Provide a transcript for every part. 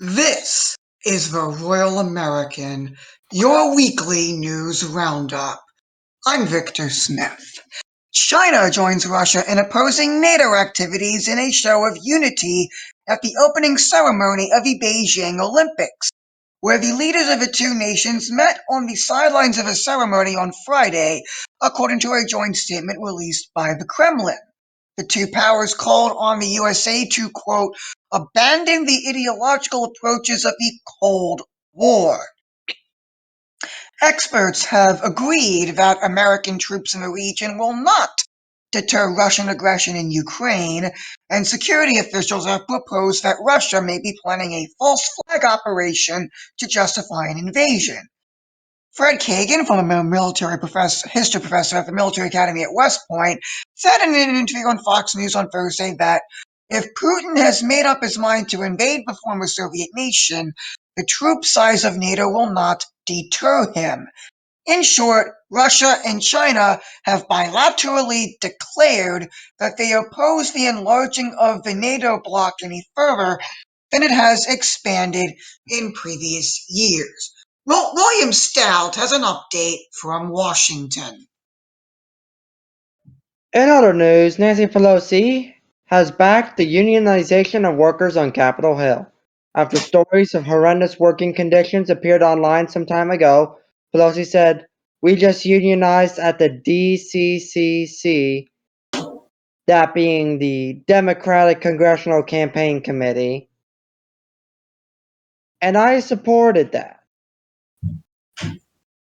This is the Royal American, your weekly news roundup. I'm Victor Smith. China joins Russia in opposing NATO activities in a show of unity at the opening ceremony of the Beijing Olympics, where the leaders of the two nations met on the sidelines of a ceremony on Friday, according to a joint statement released by the Kremlin. The two powers called on the USA to, quote, abandon the ideological approaches of the Cold War. Experts have agreed that American troops in the region will not deter Russian aggression in Ukraine, and security officials have proposed that Russia may be planning a false flag operation to justify an invasion. Fred Kagan, former history professor at the Military Academy at West Point, said in an interview on Fox News on Thursday that if Putin has made up his mind to invade the former Soviet nation, the troop size of NATO will not deter him. In short, Russia and China have bilaterally declared that they oppose the enlarging of the NATO bloc any further than it has expanded in previous years. Well, William Stout has an update from Washington. In other news, Nancy Pelosi has backed the unionization of workers on Capitol Hill. After stories of horrendous working conditions appeared online some time ago, Pelosi said, "We just unionized at the DCCC," that being the Democratic Congressional Campaign Committee, "and I supported that."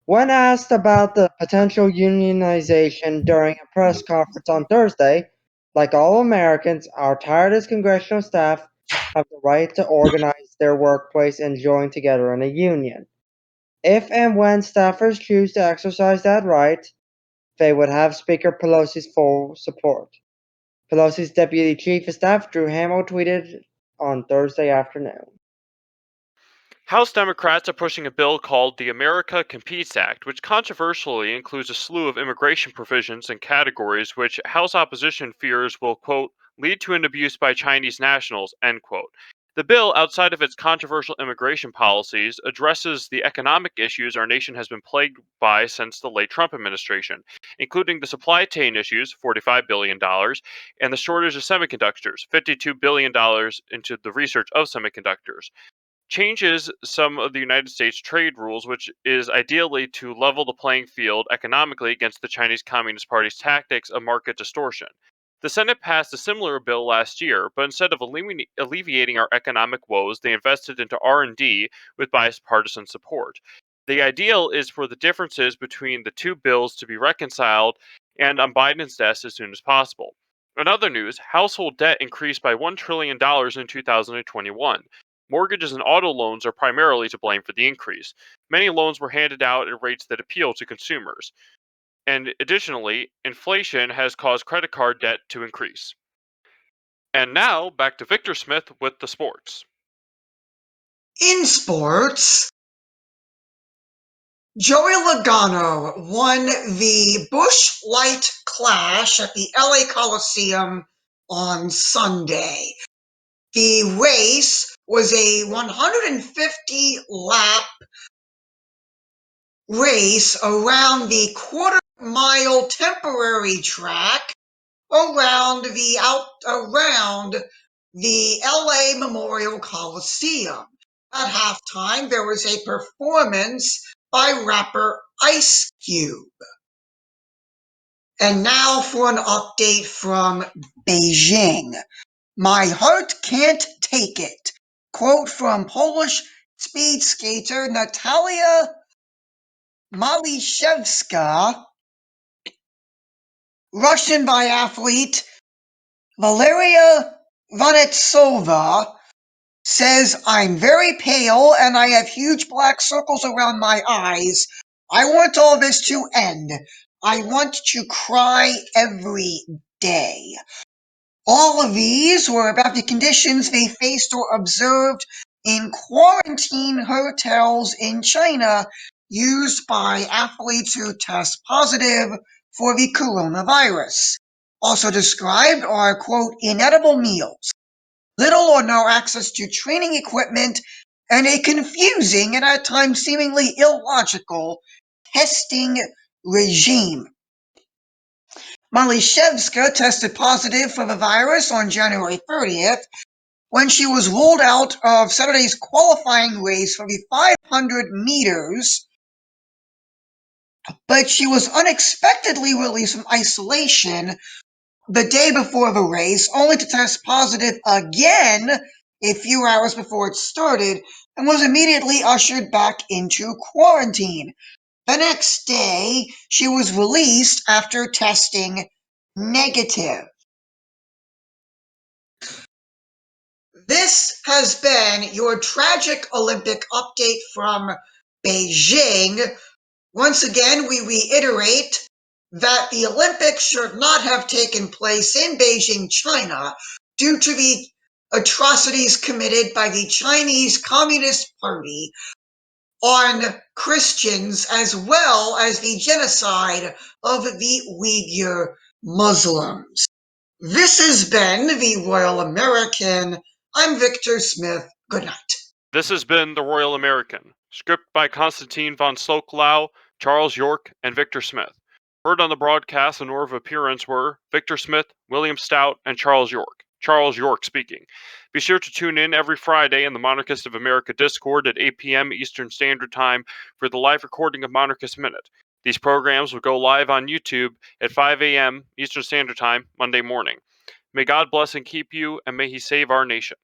When asked about the potential unionization during a press conference on Thursday, like all Americans, our tireless congressional staff have the right to organize their workplace and join together in a union. If and when staffers choose to exercise that right, they would have Speaker Pelosi's full support. Pelosi's Deputy Chief of Staff, Drew Hamill, tweeted on Thursday afternoon. House Democrats are pushing a bill called the COMPEATS Act, which controversially includes a slew of immigration provisions and categories which House opposition fears will, quote, lead to an abuse by Chinese nationals, end quote. The bill, outside of its controversial immigration policies, addresses the economic issues our nation has been plagued by since the late Trump administration, including the supply chain issues, $45 billion, and the shortage of semiconductors, $52 billion into the research of semiconductors. Changes some of the United States trade rules, which is ideally to level the playing field economically against the Chinese Communist Party's tactics of market distortion. The Senate passed a similar bill last year, but instead of alleviating our economic woes, they invested into R&D with bipartisan support. The ideal is for the differences between the two bills to be reconciled and on Biden's desk as soon as possible. In other news, household debt increased by $1 trillion in 2021. Mortgages and auto loans are primarily to blame for the increase. Many loans were handed out at rates that appeal to consumers. And additionally, inflation has caused credit card debt to increase. And now, back to Victor Smith with the sports. In sports, Joey Logano won the Busch Light Clash at the LA Coliseum on Sunday. The race was a 150-lap race around the quarter-mile temporary track around the LA Memorial Coliseum. At halftime, there was a performance by rapper Ice Cube. And now for an update from Beijing. My heart can't take it. Quote from Polish speed skater Natalia Maliszewska, Russian biathlete Valeria Vanetsova says, I'm very pale and I have huge black circles around my eyes. I want all this to end. I want to cry every day. All of these were about the conditions they faced or observed in quarantine hotels in China used by athletes who test positive for the coronavirus. Also described are, quote, inedible meals, little or no access to training equipment, and a confusing and at times seemingly illogical testing regime. Malishevska tested positive for the virus on January 30th when she was ruled out of Saturday's qualifying race for the 500 meters, but she was unexpectedly released from isolation the day before the race, only to test positive again a few hours before it started, and was immediately ushered back into quarantine. The next day, she was released after testing negative. This has been your tragic Olympic update from Beijing. Once again, we reiterate that the Olympics should not have taken place in Beijing, China, due to the atrocities committed by the Chinese Communist Party on Christians, as well as the genocide of the Uyghur Muslims. This has been the Royal American. I'm Victor Smith. Good night. This has been The Royal American. Script by Konstantin von Stoklau, Charles York, and Victor Smith. Heard on the broadcast in order of appearance were Victor Smith, William Stout, and Charles York. Charles York speaking. Be sure to tune in every Friday in the Monarchist of America Discord at 8 p.m. Eastern Standard Time for the live recording of Monarchist Minute. These programs will go live on YouTube at 5 a.m. Eastern Standard Time Monday morning. May God bless and keep you, and may He save our nation.